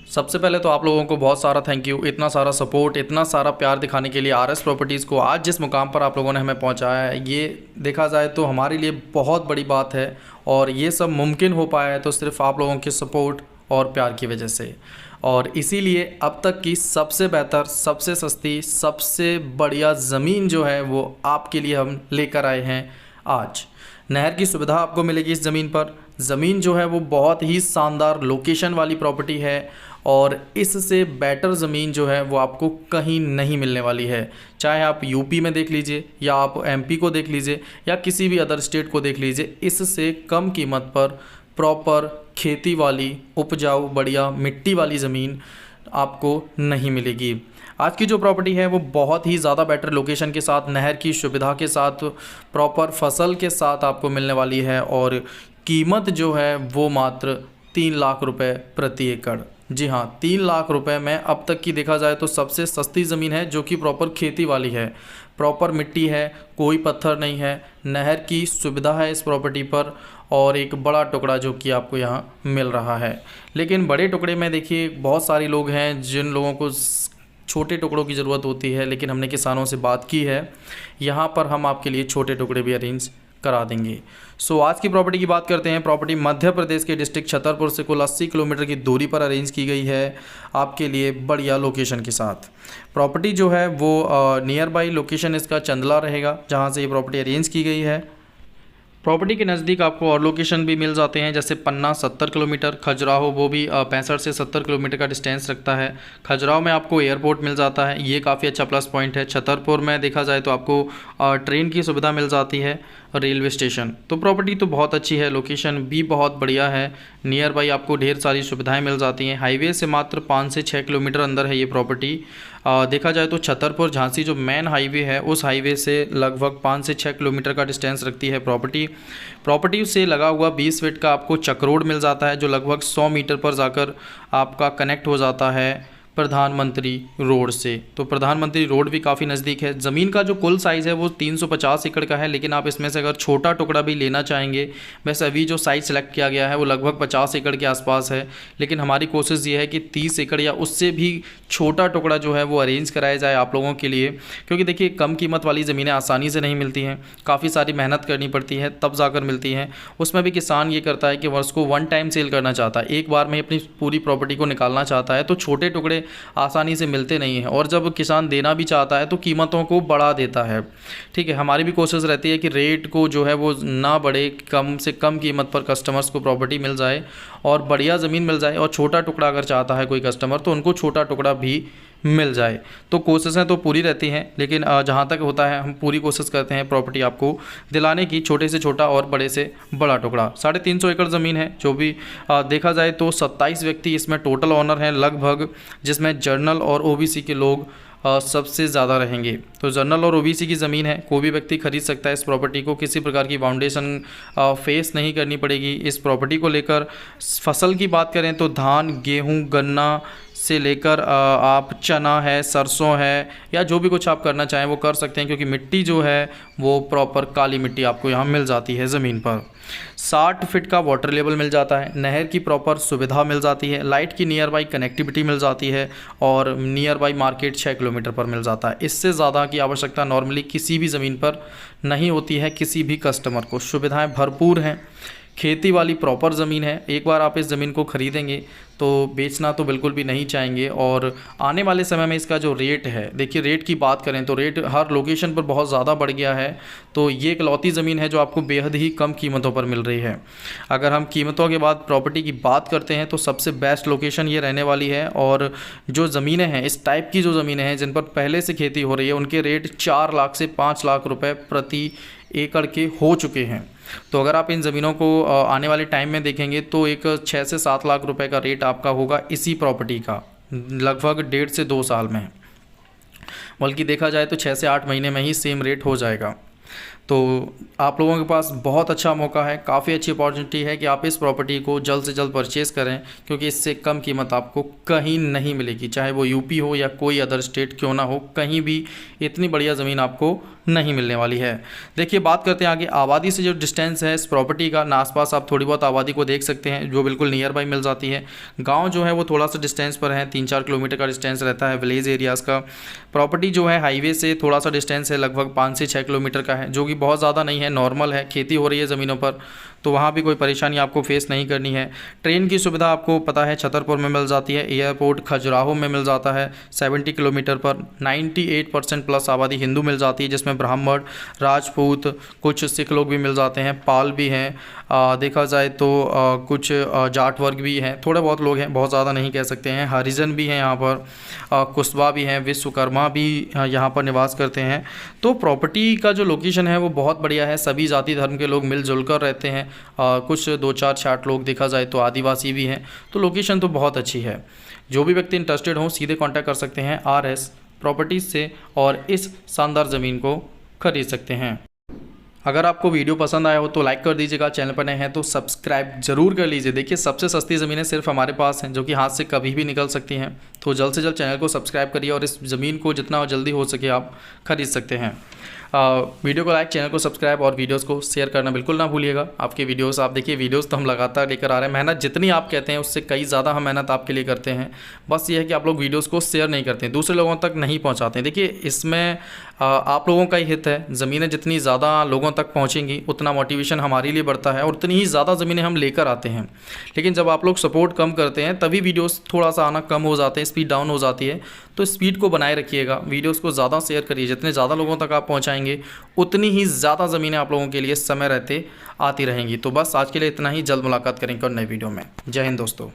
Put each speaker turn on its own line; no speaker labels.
सबसे पहले तो आप लोगों को बहुत सारा थैंक यू, इतना सारा सपोर्ट, इतना सारा प्यार दिखाने के लिए आरएस प्रॉपर्टीज़ को। आज जिस मुकाम पर आप लोगों ने हमें पहुंचाया है, ये देखा जाए तो हमारे लिए बहुत बड़ी बात है। और ये सब मुमकिन हो पाया है तो सिर्फ आप लोगों के सपोर्ट और प्यार की वजह से। और इसीलिए अब तक की सबसे बेहतर, सबसे सस्ती, सबसे बढ़िया ज़मीन जो है वो आपके लिए हम लेकर आए हैं आज। नहर की सुविधा आपको मिलेगी इस ज़मीन पर। ज़मीन जो है वो बहुत ही शानदार लोकेशन वाली प्रॉपर्टी है और इससे बेटर ज़मीन जो है वो आपको कहीं नहीं मिलने वाली है। चाहे आप यूपी में देख लीजिए या आप एमपी को देख लीजिए या किसी भी अदर स्टेट को देख लीजिए, इससे कम कीमत पर प्रॉपर खेती वाली, उपजाऊ, बढ़िया मिट्टी वाली ज़मीन आपको नहीं मिलेगी। आज की जो प्रॉपर्टी है वो बहुत ही ज़्यादा बेटर लोकेशन के साथ, नहर की सुविधा के साथ, प्रॉपर फसल के साथ आपको मिलने वाली है और कीमत जो है वो मात्र 3 लाख रुपए प्रति एकड़। जी हाँ, 3 लाख रुपए में अब तक की देखा जाए तो सबसे सस्ती ज़मीन है, जो कि प्रॉपर खेती वाली है, प्रॉपर मिट्टी है, कोई पत्थर नहीं है, नहर की सुविधा है इस प्रॉपर्टी पर और एक बड़ा टुकड़ा जो कि आपको यहाँ मिल रहा है। लेकिन बड़े टुकड़े में देखिए बहुत सारे लोग हैं जिन लोगों को छोटे टुकड़ों की ज़रूरत होती है, लेकिन हमने किसानों से बात की है, यहाँ पर हम आपके लिए छोटे टुकड़े भी अरेंज करा देंगे। सो आज की प्रॉपर्टी की बात करते हैं। प्रॉपर्टी मध्य प्रदेश के डिस्ट्रिक्ट छतरपुर से कुल 80 किलोमीटर की दूरी पर अरेंज की गई है आपके लिए बढ़िया लोकेशन के साथ। प्रॉपर्टी जो है वो नियर बाई लोकेशन इसका चंदला रहेगा, जहाँ से ये प्रॉपर्टी अरेंज की गई है। प्रॉपर्टी के नज़दीक आपको और लोकेशन भी मिल जाते हैं, जैसे पन्ना 70 किलोमीटर, खजुराहो वो भी 65 से 70 किलोमीटर का डिस्टेंस रखता है। खजुराहो में आपको एयरपोर्ट मिल जाता है, ये काफ़ी अच्छा प्लस पॉइंट है। छतरपुर में देखा जाए तो आपको ट्रेन की सुविधा मिल जाती है, रेलवे स्टेशन। तो प्रॉपर्टी तो बहुत अच्छी है, लोकेशन भी बहुत बढ़िया है, नियर बाई आपको ढेर सारी सुविधाएं मिल जाती हैं। हाईवे से मात्र 5 से 6 किलोमीटर अंदर है ये प्रॉपर्टी। देखा जाए तो छतरपुर झांसी जो मेन हाईवे है, उस हाईवे से लगभग 5 से 6 किलोमीटर का डिस्टेंस रखती है प्रॉपर्टी से लगा हुआ 20 फीट का आपको चक रोड मिल जाता है, जो लगभग 100 मीटर पर जाकर आपका कनेक्ट हो जाता है प्रधानमंत्री रोड से। तो प्रधानमंत्री रोड भी काफ़ी नज़दीक है। ज़मीन का जो कुल साइज़ है वो 350 एकड़ का है, लेकिन आप इसमें से अगर छोटा टुकड़ा भी लेना चाहेंगे, वैसे अभी जो साइज़ सेलेक्ट किया गया है वो लगभग 50 एकड़ के आसपास है, लेकिन हमारी कोशिश ये है कि 30 एकड़ या उससे भी छोटा टुकड़ा जो है वो अरेंज कराया जाए आप लोगों के लिए। क्योंकि देखिए कम कीमत वाली ज़मीनें आसानी से नहीं मिलती हैं, काफ़ी सारी मेहनत करनी पड़ती है तब जाकर मिलती हैं। उसमें भी किसान ये करता है कि वर्ष को 1 टाइम सेल करना चाहता है, एक बार में अपनी पूरी प्रॉपर्टी को निकालना चाहता है, तो छोटे टुकड़े आसानी से मिलते नहीं हैं। और जब किसान देना भी चाहता है तो कीमतों को बढ़ा देता है। ठीक है, हमारी भी कोशिश रहती है कि रेट को जो है वो ना बढ़े, कम से कम कीमत पर कस्टमर्स को प्रॉपर्टी मिल जाए और बढ़िया ज़मीन मिल जाए। और छोटा टुकड़ा अगर चाहता है कोई कस्टमर तो उनको छोटा टुकड़ा भी मिल जाए। तो कोशिशें तो पूरी रहती हैं, लेकिन जहाँ तक होता है हम पूरी कोशिश करते हैं प्रॉपर्टी आपको दिलाने की, छोटे से छोटा और बड़े से बड़ा टुकड़ा। 350 एकड़ ज़मीन है, जो भी देखा जाए तो 27 व्यक्ति इसमें टोटल ऑनर हैं लगभग, जिसमें जर्नल और ओबीसी के लोग सबसे ज़्यादा रहेंगे। तो जनरल और ओबीसी की ज़मीन है, कोई भी व्यक्ति खरीद सकता है इस प्रॉपर्टी को, किसी प्रकार की फाउंडेशन फेस नहीं करनी पड़ेगी इस प्रॉपर्टी को लेकर। फसल की बात करें तो धान, गेहूं, गन्ना से लेकर आप चना है, सरसों है, या जो भी कुछ आप करना चाहें वो कर सकते हैं, क्योंकि मिट्टी जो है वो प्रॉपर काली मिट्टी आपको यहाँ मिल जाती है ज़मीन पर। 60 फीट का वाटर लेवल मिल जाता है, नहर की प्रॉपर सुविधा मिल जाती है, लाइट की नियर बाई कनेक्टिविटी मिल जाती है और नियर बाई मार्केट 6 किलोमीटर पर मिल जाता है। इससे ज़्यादा की आवश्यकता नॉर्मली किसी भी ज़मीन पर नहीं होती है किसी भी कस्टमर को। सुविधाएं भरपूर हैं, खेती वाली प्रॉपर ज़मीन है। एक बार आप इस ज़मीन को ख़रीदेंगे तो बेचना तो बिल्कुल भी नहीं चाहेंगे। और आने वाले समय में इसका जो रेट है, देखिए रेट की बात करें तो रेट हर लोकेशन पर बहुत ज़्यादा बढ़ गया है। तो ये इकलौती ज़मीन है जो आपको बेहद ही कम कीमतों पर मिल रही है। अगर हम कीमतों के बाद प्रॉपर्टी की बात करते हैं तो सबसे बेस्ट लोकेशन ये रहने वाली है। और जो ज़मीनें हैं, इस टाइप की जो ज़मीनें हैं जिन पर पहले से खेती हो रही है, उनके रेट 4 लाख से 5 लाख रुपये प्रति एकड़ के हो चुके हैं। तो अगर आप इन ज़मीनों को आने वाले टाइम में देखेंगे तो एक 6 से 7 लाख रुपए का रेट आपका होगा इसी प्रॉपर्टी का, लगभग 1.5 से 2 साल में। बल्कि देखा जाए तो 6 से 8 महीने में ही सेम रेट हो जाएगा। तो आप लोगों के पास बहुत अच्छा मौका है, काफ़ी अच्छी अपॉर्चुनिटी है कि आप इस प्रॉपर्टी को जल्द से जल्द परचेज़ करें, क्योंकि इससे कम कीमत आपको कहीं नहीं मिलेगी। चाहे वो यूपी हो या कोई अदर स्टेट क्यों ना हो, कहीं भी इतनी बढ़िया ज़मीन आपको नहीं मिलने वाली है। देखिए बात करते हैं आगे आबादी से जो डिस्टेंस है इस प्रॉपर्टी का, ना आसपास आप थोड़ी बहुत आबादी को देख सकते हैं जो बिल्कुल नियर बाई मिल जाती है। गांव जो है वो थोड़ा सा डिस्टेंस पर है, 3-4 किलोमीटर का डिस्टेंस रहता है विलेज एरियाज़ का। प्रॉपर्टी जो है हाईवे से थोड़ा सा डिस्टेंस है, लगभग 5 से 6 किलोमीटर का है, जो कि बहुत ज़्यादा नहीं है, नॉर्मल है। खेती हो रही है ज़मीनों पर, तो वहाँ भी कोई परेशानी आपको फेस नहीं करनी है। ट्रेन की सुविधा आपको पता है छतरपुर में मिल जाती है, एयरपोर्ट खजुराहो में मिल जाता है 70 किलोमीटर पर। 98% प्लस आबादी हिंदू मिल जाती है, जिसमें ब्राह्मण, राजपूत, कुछ सिख लोग भी मिल जाते हैं, पाल भी हैं, देखा जाए तो कुछ जाट वर्ग भी हैं, थोड़े बहुत लोग हैं, बहुत ज़्यादा नहीं कह सकते हैं। हरिजन भी हैं यहाँ पर, कुशवा भी हैं, विश्वकर्मा भी यहाँ पर निवास करते हैं। तो प्रॉपर्टी का जो लोकेशन है वो बहुत बढ़िया है, सभी जाति धर्म के लोग मिलजुल कर रहते हैं। कुछ 2-4 छाट लोग देखा जाए तो आदिवासी भी हैं, तो लोकेशन तो बहुत अच्छी है। जो भी व्यक्ति इंटरेस्टेड हो सीधे कांटेक्ट कर सकते हैं RS प्रॉपर्टीज़ से और इस शानदार ज़मीन को खरीद सकते हैं। अगर आपको वीडियो पसंद आया हो तो लाइक कर दीजिएगा, चैनल पर नए हैं तो सब्सक्राइब जरूर कर लीजिए। देखिए सबसे सस्ती ज़मीनें सिर्फ हमारे पास हैं, जो कि हाथ से कभी भी निकल सकती हैं। तो जल्द से जल्द चैनल को सब्सक्राइब करिए और इस ज़मीन को जितना जल्दी हो सके आप खरीद सकते हैं। वीडियो को लाइक, चैनल को सब्सक्राइब और वीडियोस को शेयर करना बिल्कुल ना भूलिएगा। आपके वीडियोस आप देखिए, वीडियोस तो हम लगातार लेकर आ रहे हैं, मेहनत जितनी आप कहते हैं उससे कई ज़्यादा हम मेहनत आपके लिए करते हैं। बस ये है कि आप लोग वीडियोस को शेयर नहीं करते हैं, दूसरे लोगों तक नहीं पहुंचाते हैं। देखिए इसमें आप लोगों का ही हित है। ज़मीनें जितनी ज़्यादा लोगों तक पहुँचेंगी उतना मोटिवेशन हमारे लिए बढ़ता है और उतनी ही ज़्यादा ज़मीनें हम लेकर आते हैं। लेकिन जब आप लोग सपोर्ट कम करते हैं तभी वीडियोस थोड़ा सा आना कम हो जाते हैं, स्पीड डाउन हो जाती है। तो स्पीड को बनाए रखिएगा, वीडियोस को ज़्यादा शेयर करिए। जितने ज़्यादा लोगों तक आप पहुँचाएंगे उतनी ही ज़्यादा ज़मीनें आप लोगों के लिए समय रहते आती रहेंगी। तो बस आज के लिए इतना ही, जल्द मुलाकात करेंगे और नए वीडियो में। जय हिंद दोस्तों।